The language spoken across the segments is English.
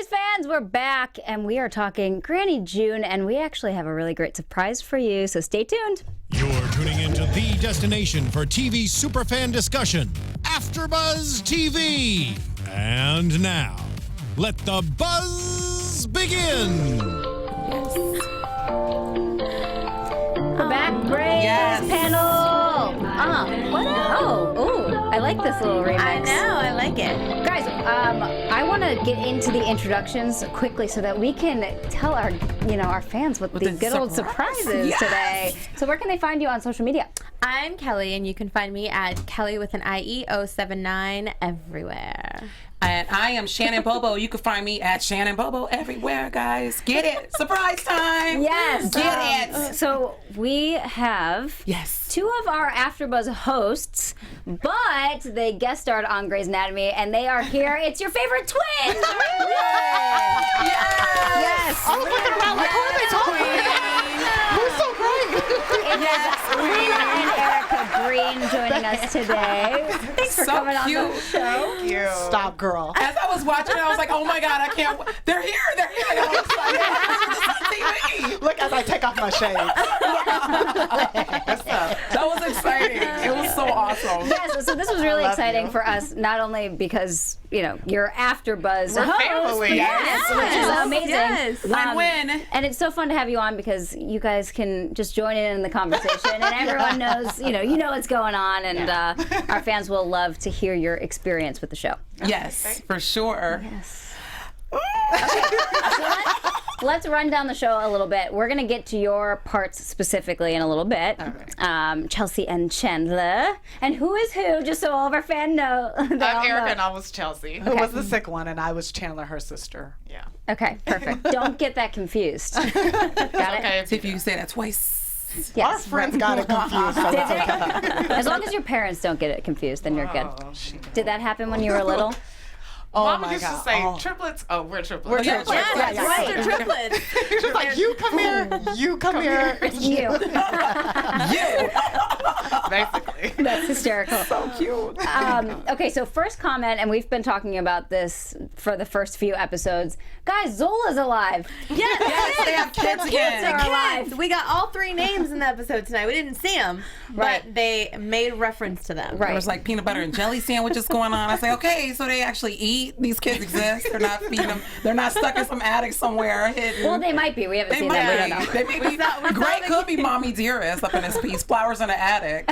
fans, we're back and we are talking Granny June, and we actually have a really great surprise for you, so stay tuned. You're tuning into the destination for TV superfan discussion, AfterBuzz TV. And now, let the buzz begin. We're back, great panel. I like this little remix. I know, I like it. Guys, I want to get into the introductions quickly so that we can tell our fans what the good old surprises today. So where can they find you on social media? I'm Kellie, and you can find me at Kellie with an IE 079 everywhere. And I am Shannon Bobo. You can find me at Shannon Bobo everywhere, guys. Get it? Surprise time. Yes. Get it. So we have two of our AfterBuzz hosts, but they guest starred on Grey's Anatomy, and they are here. It's your favorite twins. Yes. I was looking around like, who are they talking about? Who's so great? Lina and Erica Green joining us today. Thanks for coming on the show. Thank you. Stop, girl. As I was watching it, I was like, oh my God, I can't. They're here. They're here. I was like, Look as I take off my shades. that was exciting. It was so awesome. Yes, so this was really exciting for us, not only because, you're AfterBuzz We're host, family. which is amazing. Yes. Win-win. And it's so fun to have you on because you guys can just join in the conversation, and everyone knows, you know what's going on, and our fans will love to hear your experience with the show. Yes, for sure. Yes. Okay, so let's run down the show a little bit. We're going to get to your parts specifically in a little bit. All right. Chelsea and Chandler. And who is who, just so all of our fans know. I'm Erica and I was Chelsea, who was the sick one, and I was Chandler, her sister. Yeah. Okay, perfect. Don't get that confused. Got it? Okay. See if you say that twice. Yes. Our friends got it confused, so that's okay. As long as your parents don't get it confused, then you're good. Oh, Did that happen when you were little? Oh Mama my used God. to say Oh. triplets. Oh, we're triplets. We're triplets. Yes, Yeah, right. They're triplets. She's like, you come here, you come here. You. Basically. That's hysterical. So cute. Okay, so first comment, and we've been talking about this for the first few episodes. Guys, Zola's alive. Yes, They have kids again. are alive. We got all three names in the episode tonight. We didn't see them, Right. but they made reference to them. Right. There was like peanut butter and jelly sandwiches going on. I say, okay, so they actually eat. These kids exist. They're not feeding them. They're not stuck in some attic somewhere hidden. Well, they might be. We haven't They seen might them. We don't know. be. They may be. Gray could be Mommy Dearest up in this piece. Flowers in the attic.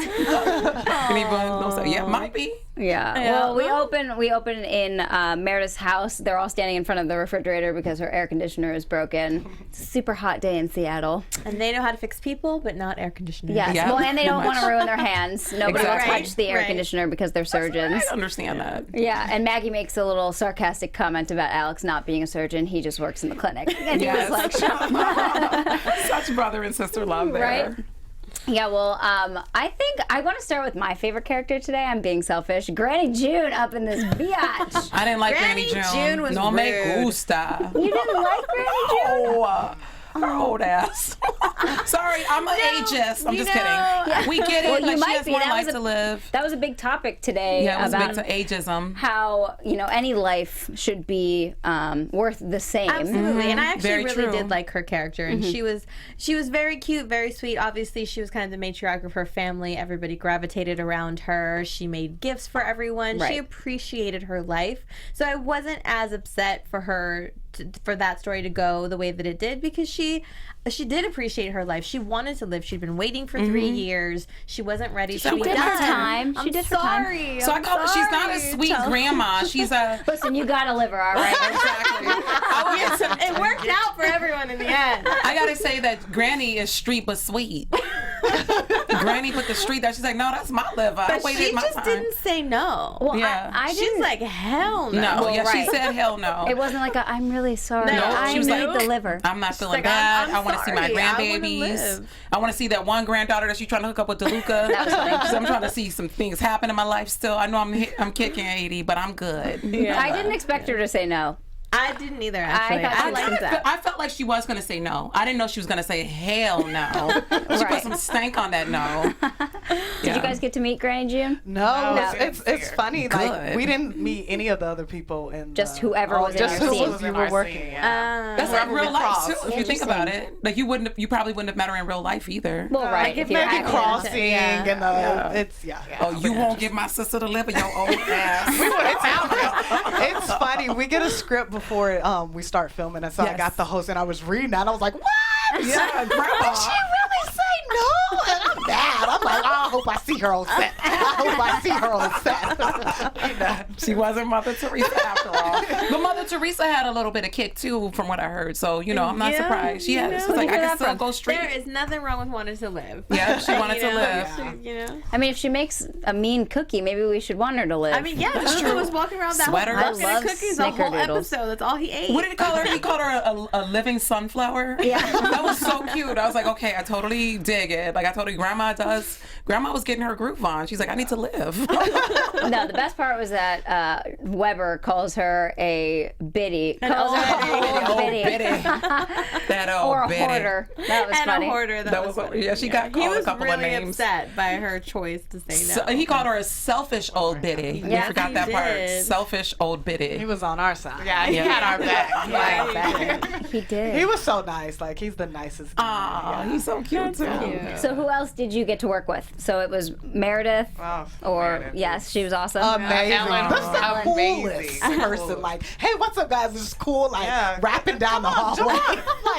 Anyone? Yeah, might be. Yeah. Well, we open in Meredith's house. They're all standing in front of the refrigerator because her air conditioner is broken. It's a super hot day in Seattle. And they know how to fix people, but not air conditioning. Yes. Yeah. Well, and they don't want to ruin their hands. Nobody will Exactly. touch the air Right. conditioner because they're surgeons. I understand that. Yeah, and Maggie makes a little sarcastic comment about Alex not being a surgeon. He just works in the clinic. And he was like, shut up. Such brother and sister love there. Right? Yeah, well, I think I want to start with my favorite character today. I'm being selfish. Granny June up in this biatch. I didn't like Granny Granny June was no me rude. gusta. You didn't like Granny June? Oh, her old ass. Sorry, I'm an ageist. I'm just kidding. We get it. Well, you like, might she has be. more That life was to live. That was a big topic today Yeah, it was about big to ageism. how, any life should be worth the same. Absolutely, and I actually Very really true. did like her character, and she was very cute, very sweet. Obviously, she was kind of the matriarch of her family. Everybody gravitated around her. She made gifts for everyone. Right. She appreciated her life, so I wasn't as upset for her for that story to go the way that it did, because she did appreciate her life. She wanted to live. She'd been waiting for 3 years. She wasn't ready to be did done. her time. She I'm did her time. sorry. So I I'm call her, she's not a sorry. sweet grandma. She's a... Listen, you gotta live her, all right? Exactly. It worked out for everyone in the end. I gotta say that Granny is street but sweet. Granny put the street there. She's like, no, that's my liver. I But waited she my just time. didn't say no. Well, Yeah. I She's didn't. like, hell no. No, Well, yeah, right. she said hell no. It wasn't like I'm really sorry. No, I she was need like, the liver. I'm not feeling like, bad. I'm I want to see my sorry. I wanna grandbabies. live. I want to see that one granddaughter that she's trying to hook up with DeLuca. That was funny. So I'm trying to see some things happen in my life still. I know I'm kicking 80, but I'm good. I didn't expect her to say no. I didn't either, actually. thought she liked that. I felt like she was going to say no. I didn't know she was going to say hell no. She Right. put some stank on that no. Yeah, you guys get to meet Granny June? No. It's funny. Like Good. we didn't meet any of the other people in Just whoever was in just your who scene. was you were working. That's like real life too. If you think Interesting. about it, like you probably wouldn't have met her in real life either. Well, right. Like if maybe you're acting. crossing and it's Oh, you won't get my sister to live in your old ass. It's funny. We get a script before we start filming, and so I got the host, and I was reading that, and I was like, "What? Yeah, Did grandma. she really say no?" And I'm mad. I'm like, "Oh, I hope I see her on set. I hope I see her on set." She wasn't Mother Teresa after all. But Mother Teresa had a little bit of kick too, from what I heard. So I'm not surprised. She had. She's like, I can still go straight. There is nothing wrong with wanting to live. Yeah, she wanted to live. I mean, if she makes a mean cookie, maybe we should want her to live. I mean, yeah, Jonathan was walking around that Sweater. whole bucket I of love cookies the whole snickerdoodles. episode. That's all he ate. What did he call her? He called her a living sunflower. Yeah. That was so cute. I was like, okay, I totally dig it. Like I told you, Grandma was getting her groove on. She's like, I need to live. No, the best part was that Weber calls her a biddy. Calls her an old biddy. That old Or a biddy. hoarder. That was and funny. a hoarder. That was funny. Yeah, she got He called was a couple really of names. upset by her choice to say no. So, he called her a selfish old biddy. Yeah, You forgot he that part. did. Selfish old biddy. He was on our side. Yeah, he had our back. He did. He was so nice. Like he's the nicest guy. Aw, he's so cute too. So who else did you get to work with? So it was Meredith, or Meredith. yes, she was awesome. Amazing. Ellen That's was the amazing. coolest person. Like, hey, what's up, guys? This is cool. Like, rapping down the hallway. I'm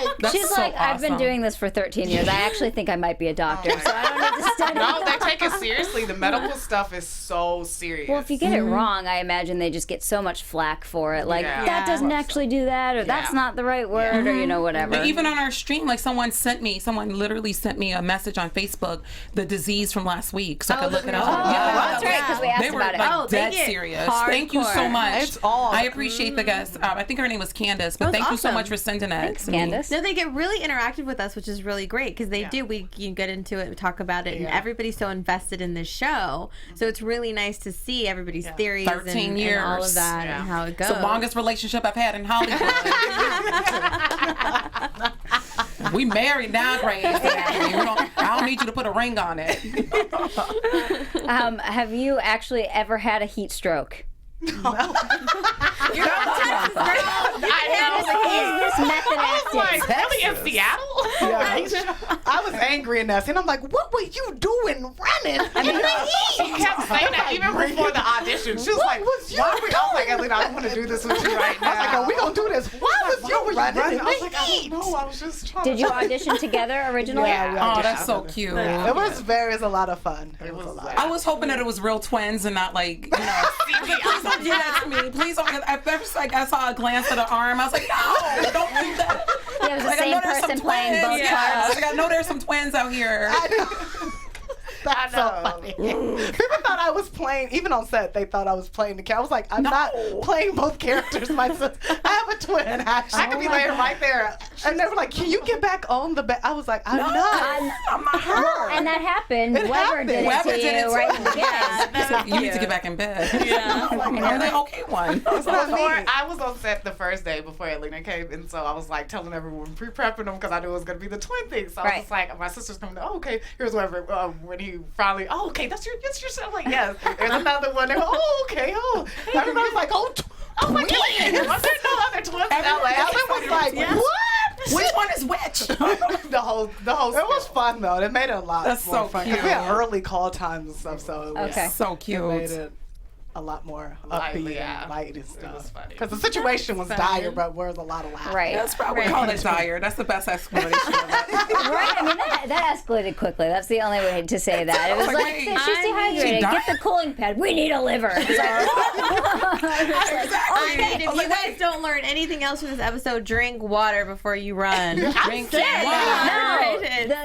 like, That's She's so like, I've been awesome. doing this for 13 years. I actually think I might be a doctor, so I don't need to study. No, they take it seriously. The medical stuff is so serious. Well, if you get it wrong, I imagine they just get so much flack for it. Like, Yeah. that doesn't actually do that, or that's not the right word, or whatever. But even on our stream, like someone literally sent me a message on Facebook, the disease from last week, so I could look it up. that's right, because we asked They were about it. like they dead get serious. Thank you so hardcore. much. It's all- I appreciate the guest. I think her name was Candace, but was thank you so awesome. much for sending that. Thanks, to me. Candace. No, they get really interactive with us, which is really great because they do. You get into it, we talk about it, and everybody's so invested in this show. So it's really nice to see everybody's theories 13 and years. all of that and how it goes. It's the longest relationship I've had in Hollywood. We married now, Grace. I don't need you to put a ring on it. Have you actually ever had a heat stroke? Is this method acting? like, really in Seattle? I was angry in that scene. I'm like, what were you doing running? She kept saying that even before the audition. She was like, was you why are we? I was like, Elena, I don't want to do this with you right now. I was like, are we going to do this? Why was you running? I was like, I don't know. I was just trying Did to. you audition together originally? Oh, that's so cute. It was a lot of fun. It was a lot. I was hoping that it was real twins and not like, please don't do that to me. Please don't. At first, like, I saw a glance at the arm. I was like, no, don't do that. Yeah, it was the Like, I same know there's some person playing twins. both Yeah. parts. Like, I know there's some twins out here. That's so funny. People thought I was playing, even on set, they thought I was playing the character. I was like, I'm not playing both characters. I have a twin, actually. I could be laying right there. And they were like, can you get back on the bed? I was like, I'm not. I'm not her. And that happened. It Weber happened. did it Weber to did you it right too. in the beginning. You need to get back in bed. Yeah. I'm the okay one. I was on set the first day before Elena came, and so I was like telling everyone, pre-prepping them because I knew it was going to be the twin thing. So I was just like, my sister's coming. Oh, okay, here's whatever. When he finally, oh, okay, that's your son. I'm like, yes. There's another one. They go, oh, okay, oh. Everybody's like, oh my God. Was there no other twins in LA? Ellen was like, what? Which one is which? the whole. It was fun though. It made it a lot That's more so fun. 'Cause cute. we had early call times and stuff, so it was Okay. So it cute. made it a lot more upbeat and light and stuff. was funny. Because the situation was dire, but there was a lot of laughter. Right. That's probably call it dire. That's the best explanation of it. Right, I mean, that escalated quickly. That's the only way to say that. It was Like, like, wait, she's she dehydrated. died? Get the cooling pad. We need a liver. It's like, I mean, if you guys don't learn anything else from this episode, drink water before you run. Drink water.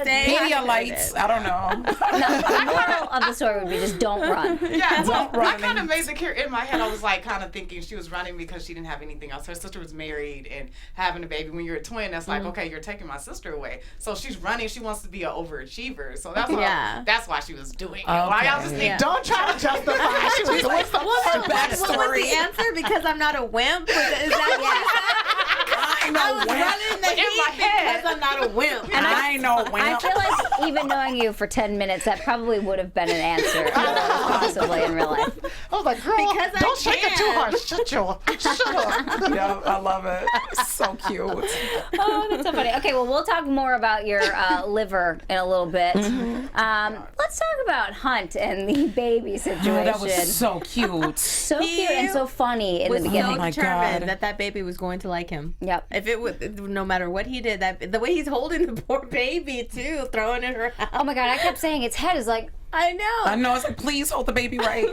Pedialytes. I don't know. the moral of the story would be just don't run. Yeah, well, I run. kind of made the character in my head. I was like kind of thinking she was running because she didn't have anything else. Her sister was married and having a baby. When you're a twin, that's like, okay, you're taking my sister away. So she's running. She wants to be an overachiever. So that's why, that's why she was doing it. Why y'all just think, Don't try to justify. She was doing something. What was the answer? Because I'm not a wimp? Is that I ain't no wimp. Running the heat because I'm not a wimp. And I ain't no wimp. I feel like even knowing you for 10 minutes, that probably would have been an answer, possibly in real life. I was like, girl, Because I don't shake it too can. hard. Shut up. Yeah, I love it. So cute. Oh, that's so funny. Okay, well, we'll talk more about your liver in a little bit. Let's talk about Hunt and the baby situation. Oh, that was so cute. So cute and so funny in the was beginning. so my determined God. that baby was going to like him. Yep. If it was, no matter what he did, that the way he's holding the poor baby too, throwing it around. Oh my God, I kept saying its head is like, I know. I know. It's like, please hold the baby right.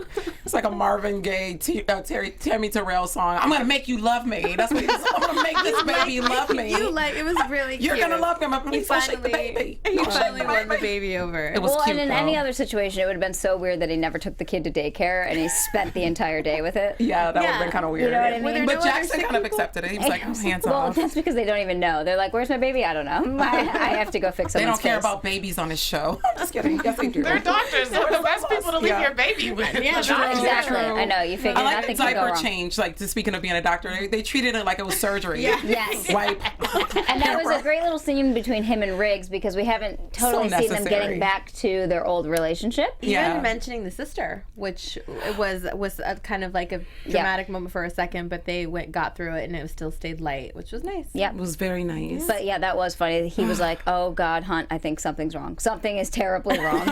It's like a Marvin Gaye, Tammy Terrell song. I'm gonna make you love me. That's what I'm gonna make this baby love me. You like it was really cute. You're gonna love him. I'm He gonna shake the baby. He Don't shake finally the won the baby. baby over. It was well, cute. and in though. any other situation, it would have been so weird that he never took the kid to daycare and he spent the entire day with it. Yeah, that would have Yeah. been kind of weird. You know what I mean? Were there But no other Jackson sick kind of people? accepted it. He was like, I'm hands Well, off. that's because they don't even know. They're like, "Where's my baby? I don't know. I have to go fix They someone's don't care face." about babies on this show. I'm just kidding. Yes, they do. They're doctors. They're the best people to leave Yeah. your baby with. Yeah, The doctors. Exactly. I know. You figure I like the nothing can go diaper wrong. change. Like, just speaking of being a doctor, they treated it like it was surgery. Yes. Wipe. And that was a great little scene between him and Riggs because we haven't totally So seen them necessary. getting back to their old relationship. Yeah. Even mentioning the sister, which was a kind of like a dramatic moment for a second, but they got through it and it still stayed light, which was nice. Yep. It was very nice. But yeah, that was funny. He was like, "Oh God, Hunt, I think something's wrong. Something is terribly wrong."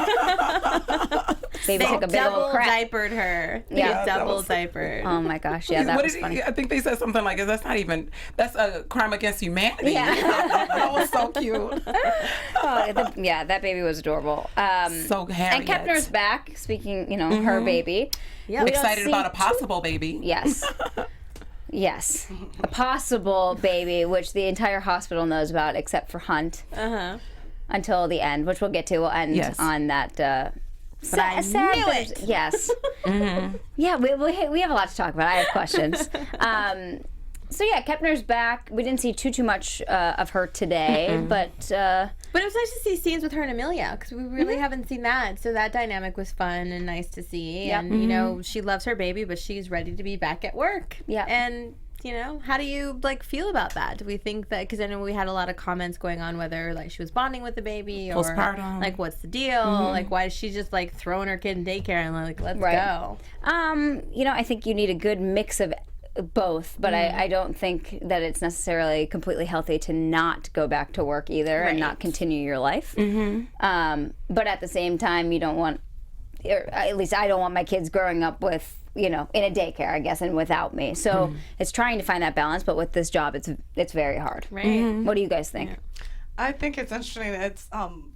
Baby took a big Double old crap. diapered her. Yeah. They double was- diapered. Oh my gosh, yeah, that What was did funny. I think they said something like, that's a crime against humanity. Yeah. That was so cute. Oh, yeah, that baby was adorable. So Harriet. And Kepner's back. Speaking, her baby. Yeah. We don't Excited see about a too- possible baby. Yes. Yes. A possible baby, which the entire hospital knows about except for Hunt until the end, which we'll get to. We'll end Yes. on that. I knew it. Yes. Yeah, we have a lot to talk about. I have questions. So yeah, Kepner's back. We didn't see too much of her today, but But it was nice to see scenes with her and Amelia because we really haven't seen that. So that dynamic was fun and nice to see. Yep. And she loves her baby, but she's ready to be back at work. Yeah. And how do you feel about that? Do we think that, because I know we had a lot of comments going on whether she was bonding with the baby or Postpartum. what's the deal? Why is she just throwing her kid in daycare and let's Right. go? I think you need a good mix of both, but I don't think that it's necessarily completely healthy to not go back to work either and not continue your life. But at the same time, you don't want, or at least I don't want my kids growing up with, in a daycare, I guess, and without me. So it's trying to find that balance, but with this job, it's very hard. Right. What do you guys think? I think it's interesting. It's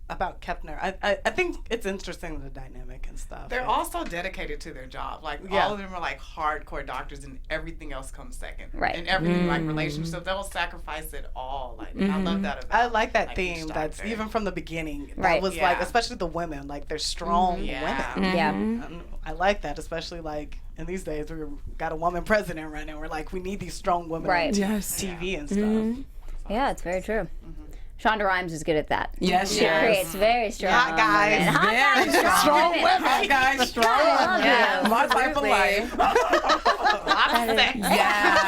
about Kepner. I think it's interesting, the dynamic and stuff. They're all so dedicated to their job. All of them are hardcore doctors, and everything else comes second. Right. And everything relationship, they'll sacrifice it all. I love that about. I like that each theme. That's doctor. even from the beginning. That Right. was Yeah. especially the women. They're strong Yeah. women. Yeah. And I like that, especially in these days we've got a woman president right now. We're we need these strong women Right. on Yes. TV and stuff. Yeah, it's very true. Shonda Rhimes is good at that. Yes, She yes. creates very strong Hot guys. women. Hot Very guys, strong women. Hot guys, strong I love women. you. My type of life. Yes.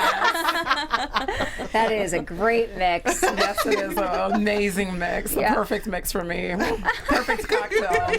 That is a great mix. Yes, it is an amazing mix. Yeah. A perfect mix for me. Perfect cocktail.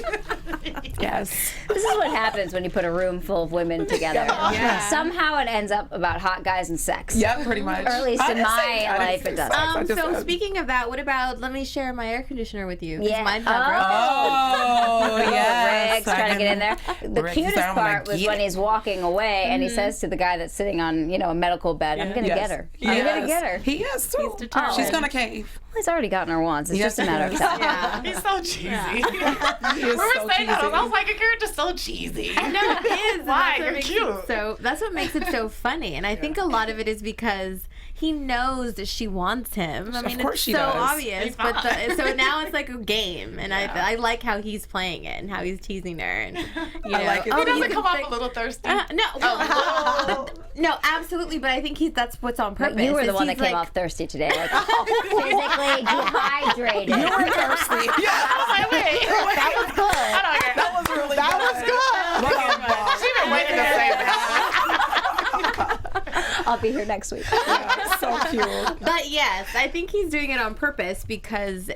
Yes. This is what happens when you put a room full of women together. Yeah. Somehow it ends up about hot guys and sex. Yeah, pretty much. Or at least I in didn't my say- I didn't life say it does. sex. I just So said- speaking of that, what about let me share my air conditioner with you? 'cause Yeah. mine's not Oh, yes. Riggs trying to get in there. The Riggs cutest is I'm gonna part was get when it. he's walking away and he says to the guy that's sitting on, a medical bed, "I'm gonna Yes. get her. I'm gonna get her." He is too. determined. She's gonna cave. Well, he's already gotten her once. It's Yes, just a matter of he is. time. Yeah. He's so cheesy. He is We were so saying that. I cheesy. was like, your character's so cheesy. No, it is. and Why? that's what You're makes cute. it so that's what makes it so funny. And I think a lot of it is because he knows that she wants him. I mean, course it's she so does. obvious. He's But fine. so now it's like a game, and I like how he's playing it and how he's teasing her. And you know, like it. He He doesn't he's come off like- a little thirsty. No, no, absolutely. But I think that's what's on purpose. But you were the is one that he's came like- off thirsty today. Physically dehydrated. You were thirsty. Yeah. I was like, wait. That was good. I don't care. That was really That was good. She's been waiting to say that. I'll be here next week. So cute. But yes, I think he's doing it on purpose because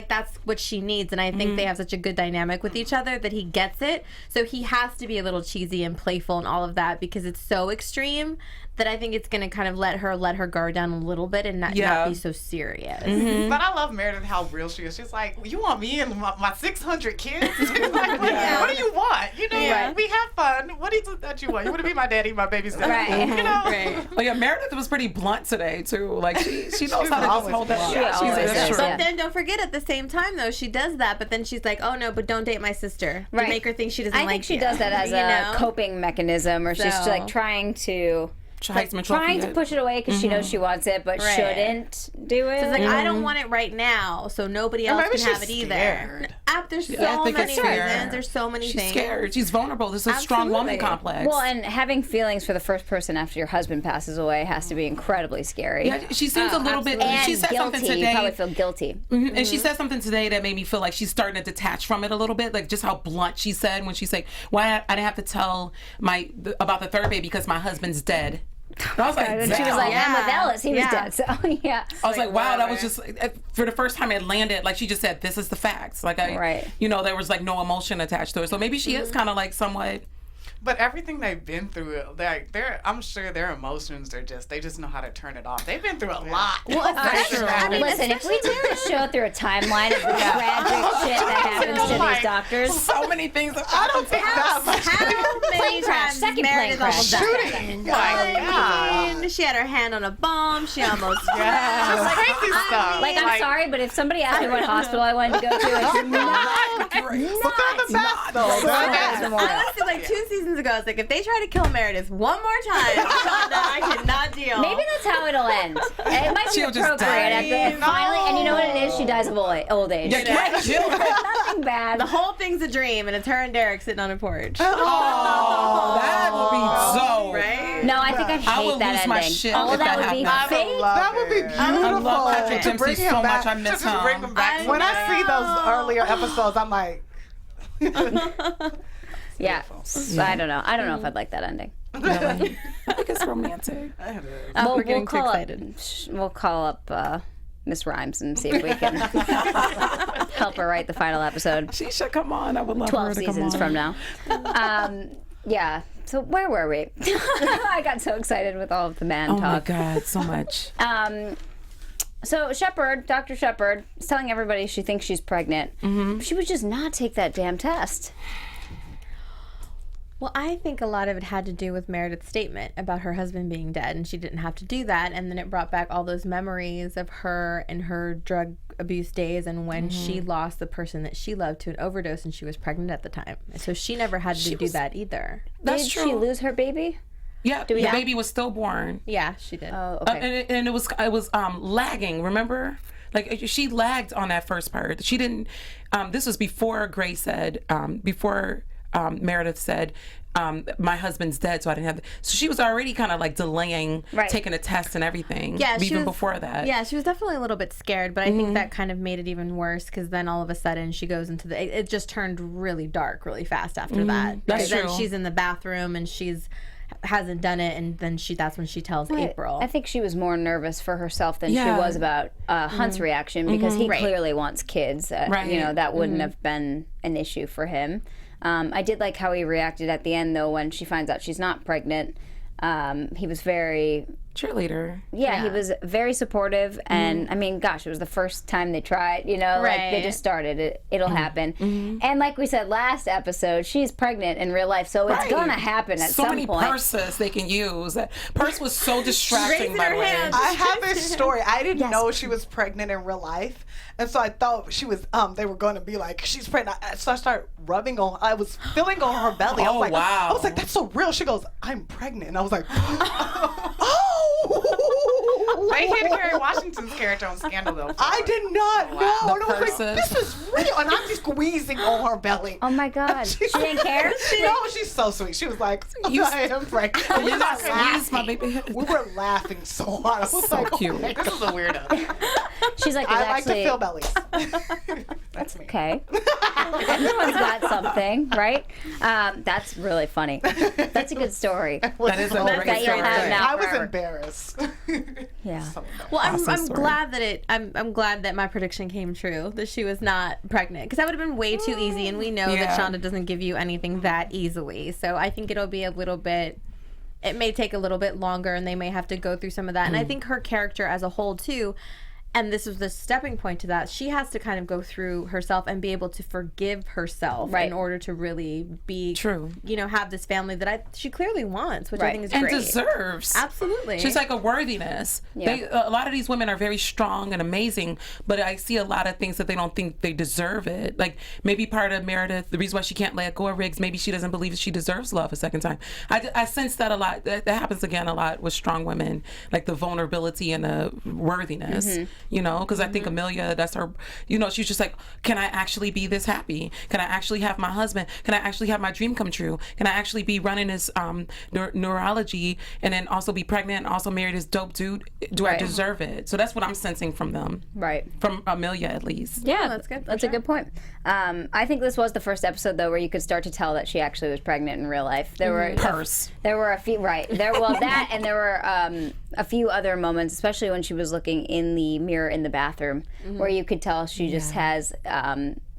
that's what she needs, and I think they have such a good dynamic with each other that he gets it. So he has to be a little cheesy and playful and all of that because it's so extreme that I think it's going to kind of let her guard down a little bit and not be so serious. But I love Meredith, how real she is. She's like, you want me and my 600 kids? Like, what do you want? You know, we have fun. What is it that you want? You want to be my daddy, my babysitter? Right. You know? Right. Oh yeah, Meredith was pretty blunt today too. Like she knows how to just hold that. She always is, true. But then don't forget, at the same time though, she does that, but then she's like, oh no, but don't date my sister. Right. To make her think she doesn't like I think she you. does that as You a know? coping mechanism, or she's So- like trying to push it away because she knows she wants it, but shouldn't do it. So it's like, I don't want it right now, so nobody else maybe can have she's it either. scared. There's so I think many it's fear. reasons. There's so many She's things. scared. She's vulnerable. This is a strong woman Absolutely. complex. Well, and having feelings for the first person after your husband passes away has to be incredibly scary. yeah, she seems a little bit. And She said guilty. something You probably today. feel guilty. And she said something today that made me feel like she's starting to detach from it a little bit, like just how blunt she said when she said, "Why I didn't have to tell about the third baby because my husband's dead." And I was like, And she was "Damn." like, I'm with Ellis. He was Yeah. dead. So, yeah. I was like, wow, that was just for the first time it landed. Like she just said, this is the facts. Like Right. there was like no emotion attached to it. So maybe she is kind of like somewhat. But everything they've been through, I'm sure their emotions they just know how to turn it off. They've been through a lot. Well, That's true. Listen, if we took the show through a timeline of the tragic shit that happens to these doctors, So many things. I don't think that's How many crash, times second Meredith plane crash. almost died? Shooting. My God. She had her hand on a bomb. She almost Just crazy stuff. like, I'm sorry, but if somebody asked me what hospital I wanted to go to, it's not. But they're the best, though. Honestly, like 2 seasons ago, I was like, if they try to kill Meredith one more time, Shonda, I cannot deal. Maybe that's how it'll end. It might be She'll just appropriate die. at the finally, and you know what it is? She dies of old age. Nothing bad. the whole thing's a dream, and it's her and Derek sitting on a porch. Oh, that would be so Right? No, I think I'd I hate would that lose ending. my shit All if of that that would be happened. fake. That would be beautiful. I love Patrick To Dempsey bring him so back. much. I miss Just bring them him. back. When I see those earlier episodes, I'm like, Yeah. I don't know. I don't know if I'd like that ending. I think it's romantic. We're getting too excited. We'll call up Miss Rhimes and see if we can help her write the final episode. She should come on. I would love 12 her to come seasons on. from now. Yeah. So where were we? I got so excited with all of the man Oh my talk. God, so much. So Shepard, Dr. Shepard, is telling everybody she thinks she's pregnant. She would just not take that damn test. Well, I think a lot of it had to do with Meredith's statement about her husband being dead, and she didn't have to do that. And then it brought back all those memories of her and her drug abuse days and when she lost the person that she loved to an overdose, and she was pregnant at the time. So she never had to do that either. That's Did true. she lose her baby? Yeah, the baby was stillborn. Yeah, she did. Oh, okay. And it was lagging. Remember, like she lagged on that first part. She didn't. This was before Grace said. Before Meredith said, "My husband's dead," so I didn't have. So she was already kind of like delaying taking a test and everything. Yeah, she even was, before that. Yeah, she was definitely a little bit scared, but I think that kind of made it even worse because then all of a sudden she goes into it just turned really dark really fast after that. That's Because then true. she's in the bathroom and hasn't done it, and then that's when she tells April. I think she was more nervous for herself than Yeah. she was about Hunt's reaction because he Right. clearly wants kids. Right. You know, that wouldn't have been an issue for him. I did like how he reacted at the end, though, when she finds out she's not pregnant. He was very... Cheerleader. Yeah, he was very supportive, and I mean, gosh, it was the first time they tried, you know, like they Right. just started, it'll happen. And like we said last episode, she's pregnant in real life, so it's Right. gonna happen at So some many point. purses they can use. That purse was so distracting, raising by her the way. hand. I have this story. I didn't know she was pregnant in real life, and so I thought she was. They were going to be like, she's pregnant. So I started rubbing on. I was feeling on her belly. I Oh, was like, wow. I was like, that's so real. She goes, I'm pregnant, and I was like, oh. They hit Kerry Washington's character on Scandal, though. I did not know. The And I was like, purses. this is real, and I'm just squeezing on her belly. Oh my God, she didn't care? No, she's so sweet. She was like, You- I am pregnant. You're not squeeze my baby. We were laughing so hard. I was So like, cute. This is a weirdo. She's like, there's I like to actually... feel bellies. That's me. Okay. Everyone's got something, right? That's really funny. That's a good story. That is a great that you'll story. have now I was forever. embarrassed. Yeah. Well, I'm story. glad that I'm glad that my prediction came true, that she was not pregnant, because that would have been way too easy, and we know that Shonda doesn't give you anything that easily. So I think it'll be a little bit. It may take a little bit longer, and they may have to go through some of that. And I think her character as a whole too. And this was the stepping point to that. She has to kind of go through herself and be able to forgive herself in order to really be true. Have this family that she clearly wants, which I think is and great. Deserves. Absolutely. She's like a worthiness. A lot of these women are very strong and amazing, but I see a lot of things that they don't think they deserve it. Like maybe part of Meredith, the reason why she can't let go of Riggs, maybe she doesn't believe she deserves love a second time. I sense that a lot. That happens again a lot with strong women, like the vulnerability and the worthiness. Mm-hmm. Because I think Amelia, that's her, she's just like, can I actually be this happy? Can I actually have my husband? Can I actually have my dream come true? Can I actually be running this neurology and then also be pregnant and also marry this dope dude? Do I deserve it? So that's what I'm sensing from them. Right. From Amelia, at least. Yeah, that's good. That's a good point. I think this was the first episode, though, where you could start to tell that she actually was pregnant in real life. There were a few, that, and there were a few other moments, especially when she was looking in the mirror in the bathroom, where you could tell she just has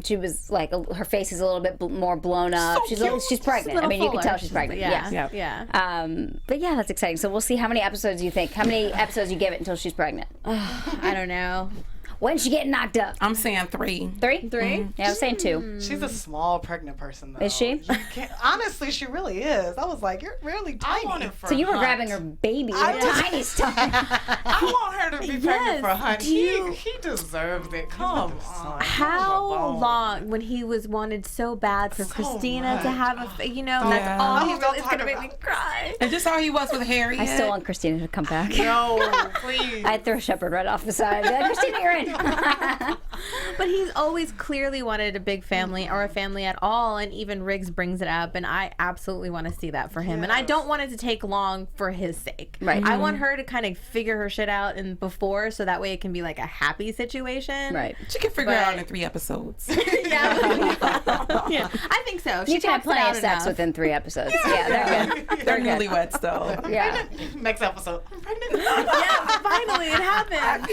she was like her face is a little bit more blown up. So she's pregnant. I mean, you can tell she's pregnant. But yeah, that's exciting. So we'll see how many episodes you think. How many episodes you give it until she's pregnant? I don't know. When's she getting knocked up? I'm saying 3. 3? 3? Mm-hmm. Yeah, I'm saying 2. She's a small pregnant person, though. Is she? Honestly, she really is. I was like, you're really tiny. So you were grabbing her baby with tiny stuff. I want her to be pregnant for Hunt. He deserves it. Come on. How long, when he was wanted so bad for Christina to have a, that's all he really is going to make me cry. And just how he was with Harry. I still want Christina to come back. No, please. I'd throw Shepard right off the side. Christina, you're in. But he's always clearly wanted a big family or a family at all, and even Riggs brings it up, and I absolutely want to see that for him. And I don't want it to take long for his sake. Right. I want her to kind of figure her shit out so that way it can be like a happy situation. Right. She can figure it out in 3 episodes. Yeah, I think so. You can have plenty of sex within 3 episodes. Yeah, they're good. They're newlyweds, though. Yeah. Next episode, I'm pregnant. Yeah, finally it happened.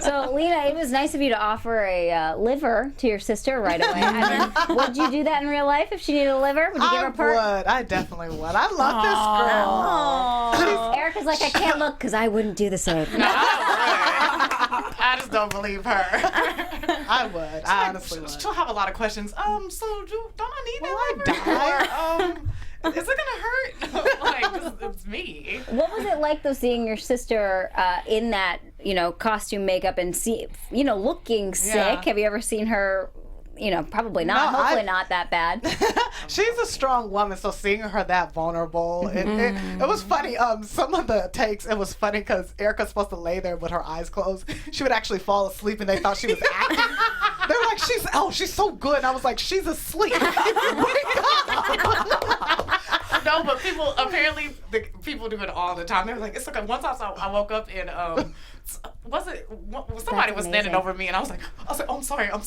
So, Lina, it was nice of you to offer a liver to your sister right away. I mean, would you do that in real life if she needed a liver? Would you give her a perk? I would. I definitely would. I love this girl. Erica's like, I can't look because I wouldn't do the same. No, I just don't believe her. I would. I honestly would. She'll have a lot of questions. So don't I need that liver? Is it gonna hurt? Like, it's me. What was it like, though, seeing your sister in that, costume, makeup, and looking sick? Have you ever seen her? Probably not. Hopefully not that bad. She's a strong woman, so seeing her that vulnerable, it was funny. Some of the takes, it was funny because Erica's supposed to lay there with her eyes closed. She would actually fall asleep, and they thought she was acting. They were like, she's so good. And I was like, she's asleep. Wake up. No, but people do it all the time. They were like, it's okay. One time I woke up and somebody was standing over me, and I was like, oh, I'm sorry. I'm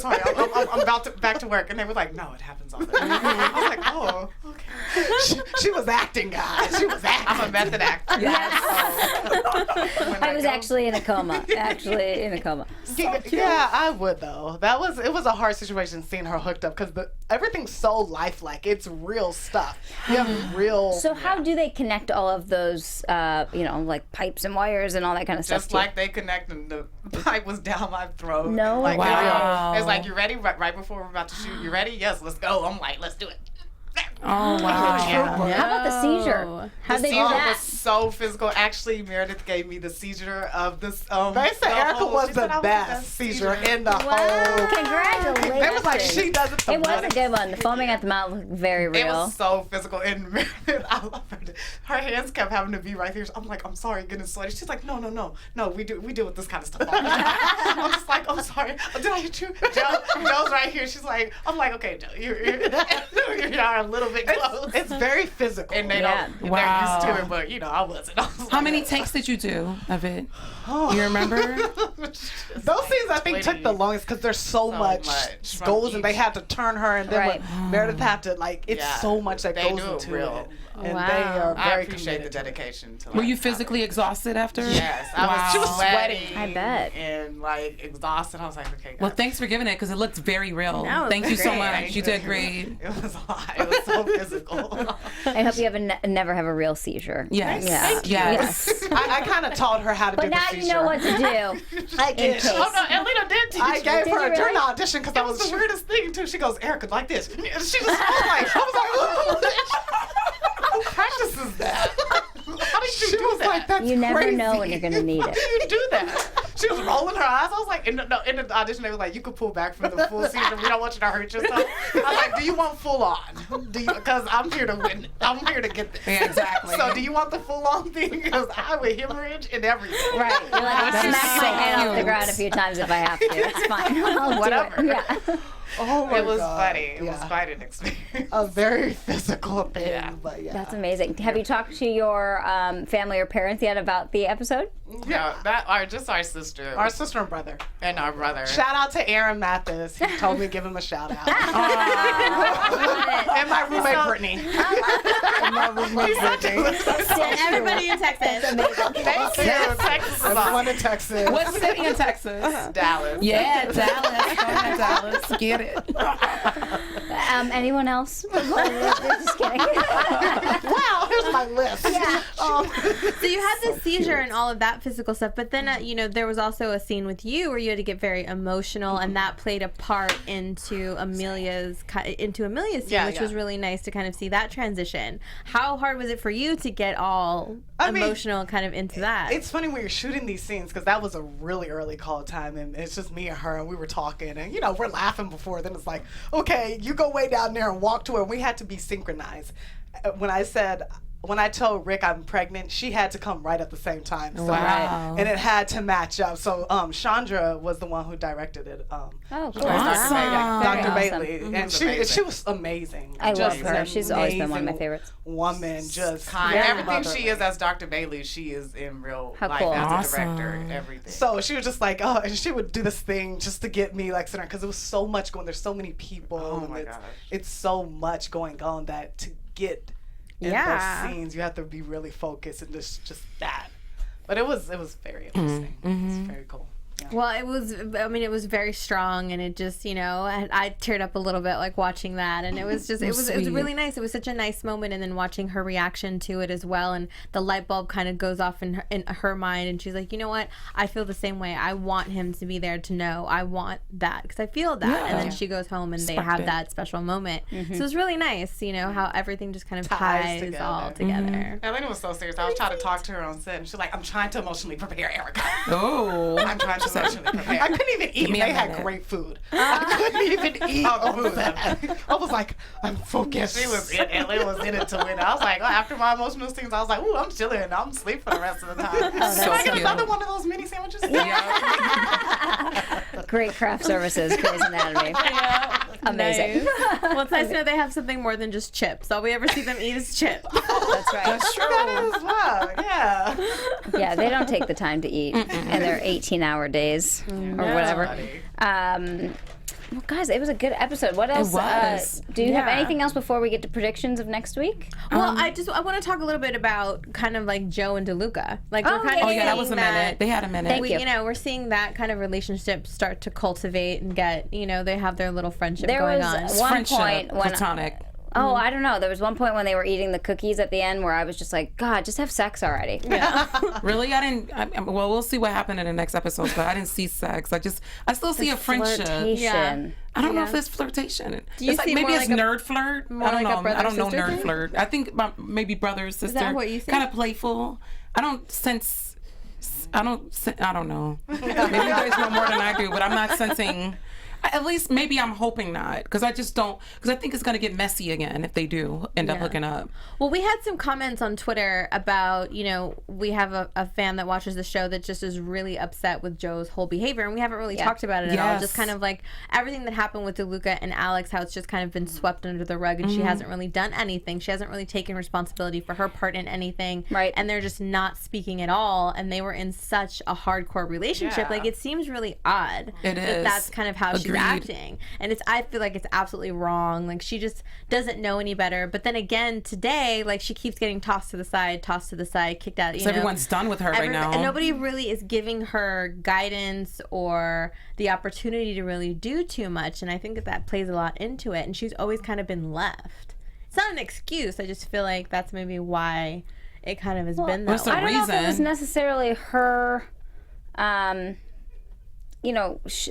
about back to work, and they were like, no, it happens all the time. I was like, oh, okay. She was acting, guys. She was acting. I'm a method actor. Yes. I was actually in a coma. Yeah, I would though. It was a hard situation seeing her hooked up because everything's so lifelike. It's real stuff. You have real. So how do they connect all of those, like pipes and wires and all that kind of stuff? Just like they connect, and the pipe was down my throat. No, like, wow. It's like, you ready? Right before we're about to shoot. You ready? Yes, let's go. I'm like, let's do it. Oh, wow. Yeah. How about the seizure? How'd they do that? Was so physical. Actually, Meredith gave me the seizure of this. They said Erica was the best seizure in the whole. Congratulations. They was like, she does it. It was a good one. The foaming at the mouth looked very real. It was so physical. And Meredith, I love her. Her hands kept having to be right here. I'm like, I'm sorry, getting sweaty. She's like, no. We deal with this kind of stuff all the time. I'm just like, I'm sorry. Did I hit you? Joe's right here. I'm like, okay, Joe, you're a little bit close. It's very physical. And they're used to it, but I wasn't. How many takes did you do of it? You remember? Those scenes I think took the longest because there's so much goes and they had to turn her and then when Meredith had to it's so much that goes into it. And they are very I appreciate the dedication to Were you physically exhausted after? Yes. She was sweating. I bet. And exhausted. I was like, okay, guys. Well, thanks for giving it because it looked very real. No, Thank you so great. much. You did great. It was a lot. It was so physical. I hope you have never have a real seizure. Yes. Yeah. Yes. I kind of taught her how to do But now the you know what to do. I did. Oh, no, and Lina did teach I gave her really? during the audition because I That was was the weirdest thing, too. She goes, Erica, like this. And she was I was like, who practices that? How did you do that? Like, that's You never crazy. know when you're going to need How it. do you do that? She was rolling her eyes. I was like, in the audition, they were like, you could pull back from the full season. We don't want you to hurt yourself. I was like, do you want full on? Because I'm here to win. I'm here to get this. Yeah, exactly. So do you want the full on thing? Because I would hemorrhage and everything. Right. You're like, I'll That is smack so my head off the cute. ground a few times if I have to. It's fine. I'll do Whatever. it. Yeah. Oh my It was God. funny. It was quite an experience. A very physical thing. Yeah. But yeah. That's amazing. Have you talked to your family or parents yet about the episode? Yeah, just our sister. Our sister and brother. And our brother. Shout out to Aaron Mathis. He told me to give him a shout out. And my roommate Brittany. And my roommate Brittany. And everybody in Texas. Thank you. Texas is Everyone in Texas. What city in Texas? Dallas. Yeah, Dallas. Go ahead, Dallas. Get it. Anyone else? Just kidding. Wow, here's my list. Yeah. So you had this seizure and all of that physical stuff, but then there was also a scene with you where you had to get very emotional, and that played a part into Amelia's scene, which was really nice to kind of see that transition. How hard was it for you to get all emotional kind of into that? It's funny when you're shooting these scenes because that was a really early call time and it's just me and her and we were talking and we're laughing before. Then it's like, okay, you go way down there and walk to her. We had to be synchronized. When I told Rick I'm pregnant, she had to come right at the same time. So, Wow. And it had to match up. So Chandra was the one who directed it. Oh, cool. Dr. Very Bailey. awesome. And she was amazing. I love Just her. an She's always been one of my amazing favorites. Woman, just Kind. very Everything motherly. she is as Dr. Bailey, she is in real How life cool. as a Awesome. director. Everything. So she was just like, oh, and she would do this thing just to get me like center because it was so much going. There's so many people. Oh and my it's, gosh. it's so much going on that to get in those scenes, you have to be really focused and just that. But it was very interesting. It was very cool. Yeah. Well, it was very strong, and it just, I teared up a little bit like watching that, and it was just, it was really nice. It was such a nice moment, and then watching her reaction to it as well, and the light bulb kind of goes off in her mind, and she's like, you know what? I feel the same way. I want him to be there to know. I want that because I feel that. Yeah. And then she goes home, and they Sparked have it. that special moment. So it was really nice, how everything just kind of ties all together. Elena was so serious. I was trying to talk to her on set, and she's like, I'm trying to emotionally prepare Erica. Oh. I'm trying to emotionally prepare. I couldn't even eat. me They a had minute. great food. I couldn't even eat all of that. I was like, I'm focused. She was in it. Elena was in it to win. I was like, after my emotional scenes, I was like, ooh, I'm chilling. I'm asleep for the rest of the time. Can I get cute. another one of those mini sandwiches? Great craft services, Grey's Anatomy. Amazing. Nice. Well, it's nice to know they have something more than just chips. All we ever see them eat is chips. That's right. That's true. As well, yeah. Yeah, they don't take the time to eat in their 18-hour days or whatever. Well, guys, it was a good episode. What else? was. Do you have Yeah. anything else before we get to predictions of next week? Well, I want to talk a little bit about kind of like Joe and DeLuca. Like we're kind of Oh, yeah, that was a seeing minute. They had a minute. Thank you. we're seeing that kind of relationship start to cultivate and get, they have their little friendship There going was on. one Friendship, point when platonic. Oh, I don't know. There was one point when they were eating the cookies at the end where I was just like, God, just have sex already. Really? Well, we'll see what happened in the next episode, but I didn't see sex. I still see a friendship. Flirtation. Yeah. I don't know if it's flirtation. you It's like see maybe more it's like a- nerd flirt. more I don't like a know. I don't know brother-sister nerd thing? flirt. I think maybe brother sister. that what you see? Kind of playful. I don't sense. I don't know. Maybe you guys know more than I do, but I'm not sensing. At least maybe I'm hoping not, because I just don't, because I think it's going to get messy again if they do end up hooking up. Well, we had some comments on Twitter about, we have a fan that watches the show that just is really upset with Joe's whole behavior, and we haven't really talked about it at all. Just kind of like everything that happened with DeLuca and Alex, how it's just kind of been swept under the rug, and she hasn't really done anything. She hasn't really taken responsibility for her part in anything. Right. And they're just not speaking at all, and they were in such a hardcore relationship. Like, it seems really odd. It is. That's kind of how she's acting. And I feel like it's absolutely wrong. Like, she just doesn't know any better. But then again, today, like, she keeps getting tossed to the side, kicked out. So everyone's done with her right now. And nobody really is giving her guidance or the opportunity to really do too much. And I think that plays a lot into it. And she's always kind of been left. It's not an excuse. I just feel like that's maybe why it kind of has been that way. I don't know if it was necessarily her,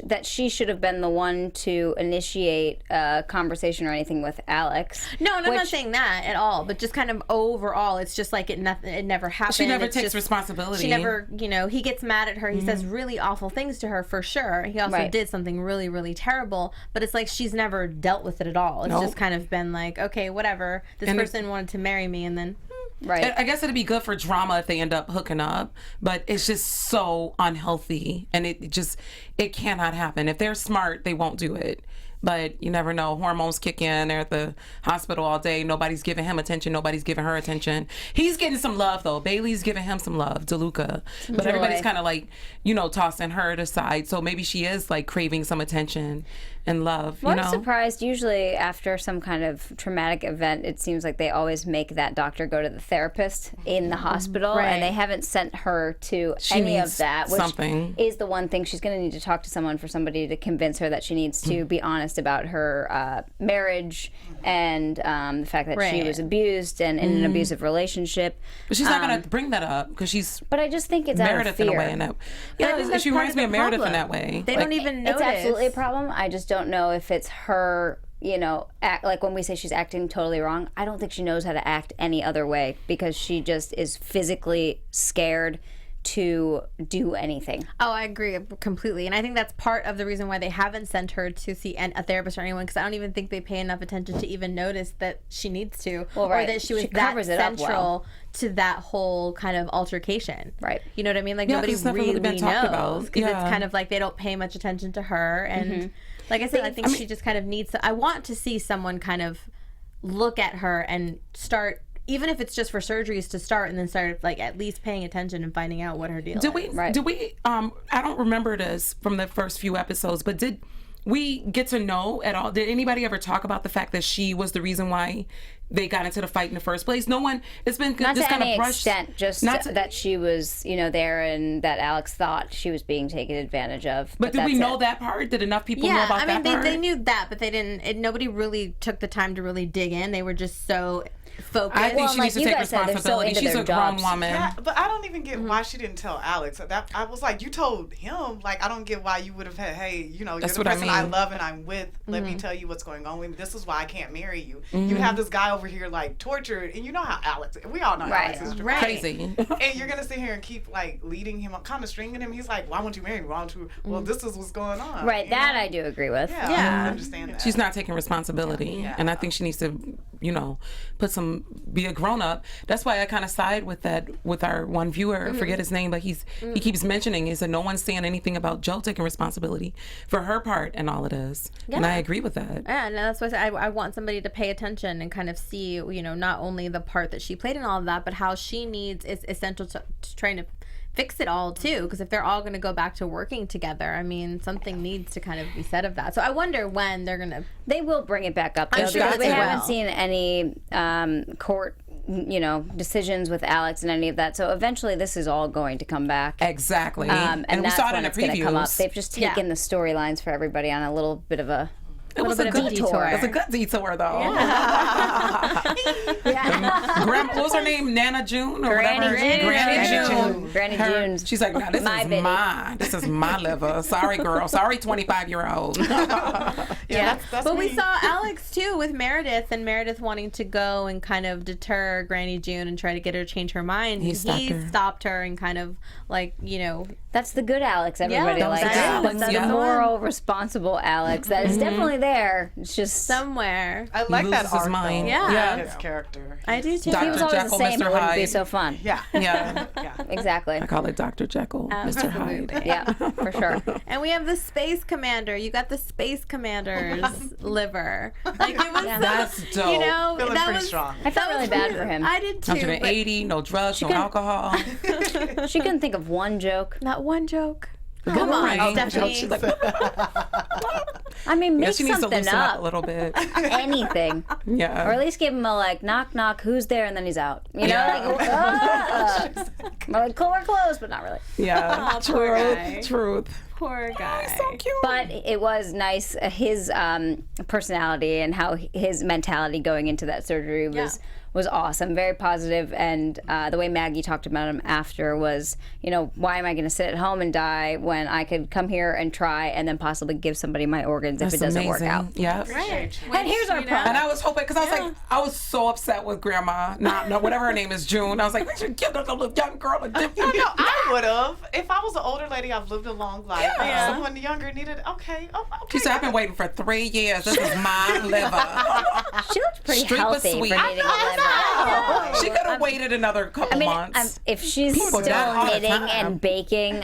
that she should have been the one to initiate a conversation or anything with Alex. No, and I'm not saying that at all, but just kind of overall, it's just like it never happened. She never takes responsibility. She never, he gets mad at her. He says really awful things to her for sure. He also did something really, really terrible, but it's like she's never dealt with it at all. It's just kind of been like, okay, whatever. This person wanted to marry me, and then... Right. I guess it'd be good for drama if they end up hooking up, but it's just so unhealthy, and it cannot happen. If they're smart, they won't do it. But you never know. Hormones kick in. They're at the hospital all day. Nobody's giving him attention. Nobody's giving her attention. He's getting some love, though. Bailey's giving him some love, DeLuca. But everybody's kind of like, tossing her to side. So maybe she is like craving some attention and love. Well, I'm surprised. Usually after some kind of traumatic event, it seems like they always make that doctor go to the therapist in the hospital. And they haven't sent her to any of that, which is the one thing she's going to need to talk to someone, for somebody to convince her that she needs to be honest about her marriage and the fact that she was abused and in an abusive relationship. But she's not going to bring that up because she's. But I just think it's Meredith out of fear. in a way. She reminds me of Meredith in that way. They don't even notice. It's absolutely a problem. I just don't know if it's her. Like when we say she's acting totally wrong, I don't think she knows how to act any other way, because she just is physically scared to do anything. Oh, I agree completely. And I think that's part of the reason why they haven't sent her to see a therapist or anyone, because I don't even think they pay enough attention to even notice that she needs to, or that she was that central to that whole kind of altercation. Right. You know what I mean? Like, nobody really knows, because it's kind of like they don't pay much attention to her. And like I said, I think she just kind of needs to, I want to see someone kind of look at her and start, even if it's just for surgeries, to start, and then start like at least paying attention and finding out what her deal is. Did we I don't remember this from the first few episodes, but did we get to know at all? Did anybody ever talk about the fact that she was the reason why they got into the fight in the first place? No one. It's been not just to kind any of brushed. Extent, just that she was, there, and that Alex thought she was being taken advantage of. But did we know that part? Did enough people know about that part? They knew that, but they didn't. Nobody really took the time to really dig in. They were just so focused. I think she needs to take responsibility. She's a grown woman. Yeah, but I don't even get why she didn't tell Alex. I was like, you told him. Like, I don't get why you would have had, hey, you're the person I love and I'm with. Let me tell you what's going on with me. This is why I can't marry you. You have this guy over here like tortured, and you know how Alex. We all know Alex is crazy. And you're gonna sit here and keep like leading him, kind of stringing him. He's like, why won't you marry me? Why don't you? Well, this is what's going on. Right. That I do agree with. Yeah. I understand that. She's not taking responsibility, and I think she needs to, be a grown up. That's why I kind of side with our one viewer. Forget his name, but he keeps mentioning is that no one's saying anything about Joe taking responsibility for her part and all it is. And I agree with that. Yeah, and that's why I want somebody to pay attention and kind of see, not only the part that she played in all of that, but how she is essential to trying to fix it all too, because if they're all going to go back to working together, I mean, something needs to kind of be said of that. So I wonder when they will bring it back up, though, because we haven't seen any court decisions with Alex and any of that. So eventually this is all going to come back. Exactly. And we saw it in the previews. They've just taken the storylines for everybody on a little bit of a It was a good detour. It was a good detour, though. Yeah. What was her name? Nana June or Granny whatever? June. Granny June. She's like, no, this is my liver. Sorry, girl. Sorry, 25-year-old. Yeah, that's but me. we saw Alex too with Meredith, and Meredith wanting to go and kind of deter Granny June and try to get her to change her mind. He stopped her and kind of like, That's the good Alex everybody Yeah, likes. that is. But That's the the moral, responsible Alex that is definitely there. It's just somewhere. I like that loses his arc, mind. though. Yeah. His character. I do too. if he was Dr. always the Jekyll, same, Mr. it wouldn't be Hyde. so fun. Yeah. Yeah. Exactly. I call it Dr. Jekyll, Mr. Hyde. Yeah, for sure. And we have the Space Commander. You got the Space Commander's liver. Like it was, That's dope. Feeling that pretty was strong. I felt really bad for him. I did too. 180, no drugs, no couldn't- alcohol. She couldn't think of one joke. Not one joke. Good Come on, morning. Stephanie. She's like, I mean, yeah, make she needs to something loosen up up. a little bit. Anything. Yeah. Or at least give him a knock knock, who's there, and then he's out. You know, we're like, cool, we're close, but not really. Yeah. Oh, poor guy. Truth. Poor guy. So cute. But it was nice, his personality and how his mentality going into that surgery was awesome, very positive, and the way Maggie talked about him after was, why am I going to sit at home and die when I could come here and try and then possibly give somebody my organs if it doesn't work out. Yeah. Right. And here's our problem. And I was hoping, because I was like, I was so upset with Grandma, whatever her name is, June. I was like, we should give that little young girl a different. No, I would have. If I was an older lady, I've lived a long life. Yeah. Someone younger needed, okay. She said, I've been waiting for 3 years. This is my liver. She looked pretty Street was healthy for sweet. needing a liver. She could have waited another couple months. If she's People still die all the knitting time. and baking,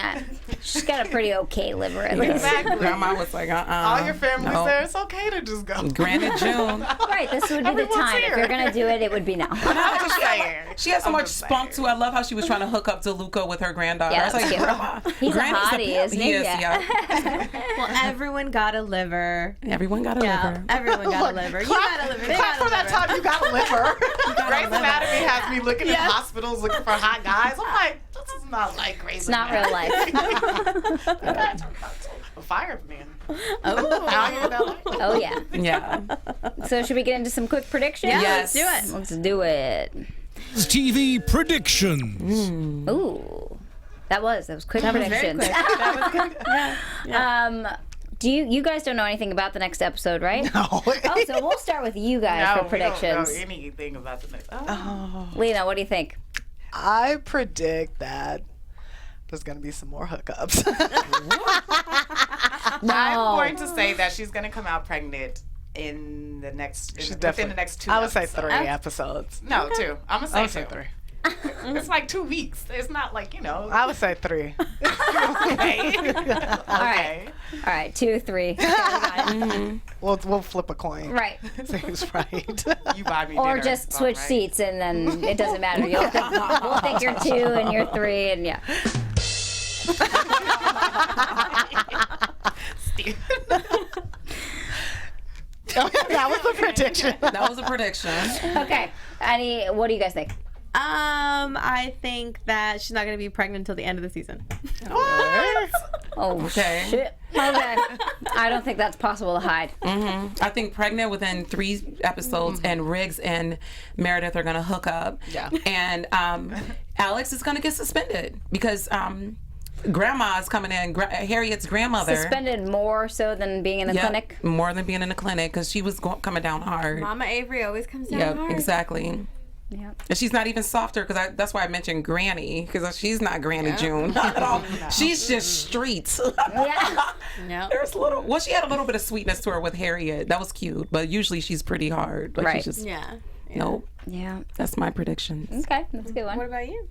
she's got a pretty okay liver at least. Exactly. Grandma was like, All your family's no. there. It's okay to just go. Granted, June. Right, this would be the Everyone's time. here. If you're going to do it, it would be now. I'm just saying. She had so I'm much just spunk saying. too. I love how she was trying to hook up DeLuca with her granddaughter. Yeah, I was like, that's cute. Grandma, He's a Granny's the hottie, pimp. isn't he? He is, Yeah. yeah. Well, everyone got a liver. Everyone got a liver. Everyone got a liver. You got a liver. They Clap got a for that liver. time you got a liver. Grey's Anatomy has me looking in hospitals looking for hot guys. I'm like, this is not like Grey's It's not real life. A fireman. Oh. Out here in LA. Oh, yeah. Yeah. So should we get into some quick predictions? Yeah, Yes. let's do it. Let's do it. TV predictions. Ooh. That was quick That was very predictions. quick. That was quick. Yeah. Do you guys don't know anything about the next episode, right? No. Oh, so we'll start with you guys No, for we predictions. don't know anything about the next. Lena, what do you think? I predict that there's going to be some more hookups. I'm going to say that she's going to come out pregnant in the next within the next 2 I would say episodes. 3 episodes. No, 2. I'm I gonna would say say 2. 3. It's like 2 weeks. It's not like, I would say 3. okay. All right, 2, 3. Okay, we got it. We'll flip a coin. Right. See who's right. You buy me Or dinner, just it's switch all right. seats and then it doesn't matter. We'll think you're 2 and you're 3 and yeah. That was the prediction. That was a prediction. Okay. What do you guys think? I think that she's not going to be pregnant until the end of the season. Oh, Okay. shit. Okay. I don't think that's possible to hide. I think pregnant within 3 episodes, and Riggs and Meredith are going to hook up. Yeah. And Alex is going to get suspended because Grandma is coming in, Harriet's grandmother. Suspended more so than being in the Yep, clinic. more than being in the clinic because she was coming down hard. Mama Avery always comes down Yep, hard. exactly. Yeah. And she's not even softer because that's why I mentioned Granny because she's not Granny June at all. She's just streets. Yeah. No. There's she had a little bit of sweetness to her with Harriet. That was cute, but usually she's pretty hard. Like Right. She's just, Yeah. nope. Yeah. That's my predictions. Okay, that's a good What one. about you?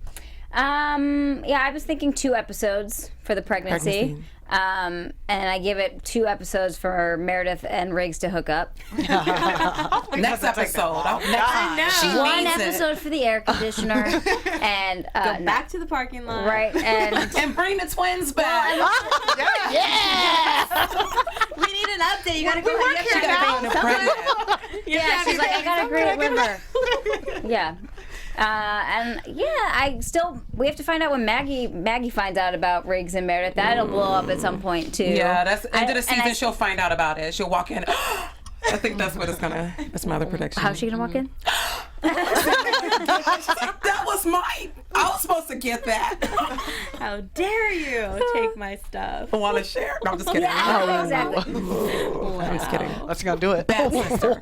Yeah, I was thinking 2 episodes for the pregnancy. And I give it 2 episodes for Meredith and Riggs to hook up. Next episode. She One needs it. episode for the air conditioner, and Back to the parking lot. right, and And bring the twins back. We need an update. You gotta go. She got to be pregnant. yeah, she's like, I got a great liver. Yeah. And yeah, we have to find out when Maggie finds out about Riggs and Meredith. That'll blow up at some point too. Yeah, that's end of the and season. I- She'll find out about it. She'll walk in. I think that's what it's gonna. That's my other prediction. How's she gonna walk in? That was mine. I was supposed to get that. How dare you take my stuff? I want to share. No, I'm just kidding. Yeah, exactly. I'm just kidding. That's gonna do it. Bad sister.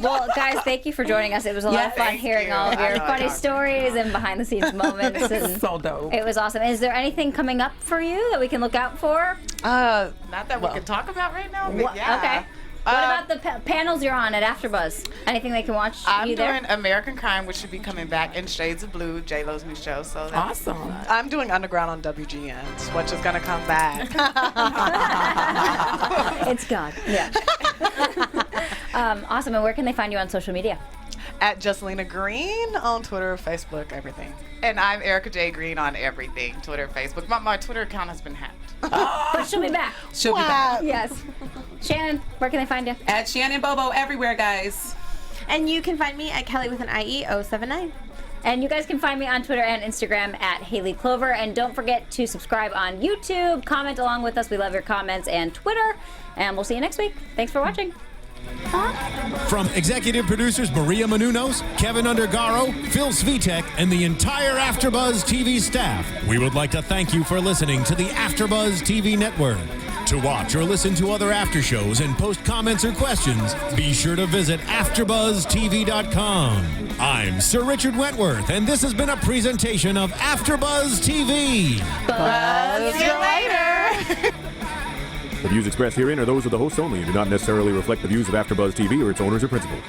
Well, guys, thank you for joining us. It was a lot of fun hearing all of your funny stories and behind-the-scenes moments. And So dope. it was awesome. Is there anything coming up for you that we can look out for? Not that we can talk about right now, but yeah. Okay. What about the panels you're on at AfterBuzz? Anything they can watch I'm you there? doing American Crime, which should be coming back, in Shades of Blue, J-Lo's new show. So that's Awesome. I'm doing Underground on WGNs, which is gonna come back. It's God. Yeah. Awesome. And where can they find you on social media? At Just Lina Green on Twitter, Facebook, everything. And I'm Erica J. Green on everything, Twitter, Facebook. My Twitter account has been hacked. But she'll be back. She'll be back. Yes. Shannon, where can they find you? At Shannon Bobo everywhere, guys. And you can find me at Kellie with an IE 079. And you guys can find me on Twitter and Instagram at Hayley Clover. And don't forget to subscribe on YouTube. Comment along with us. We love your comments and Twitter. And we'll see you next week. Thanks for watching. From executive producers Maria Menounos, Kevin Undergaro, Phil Svitek, and the entire AfterBuzz TV staff, we would like to thank you for listening to the AfterBuzz TV network. To watch or listen to other after shows and post comments or questions, be sure to visit AfterBuzzTV.com. I'm Sir Richard Wentworth, and this has been a presentation of AfterBuzz TV. Buzz you later. The views expressed herein are those of the hosts only and do not necessarily reflect the views of AfterBuzz TV or its owners or principals.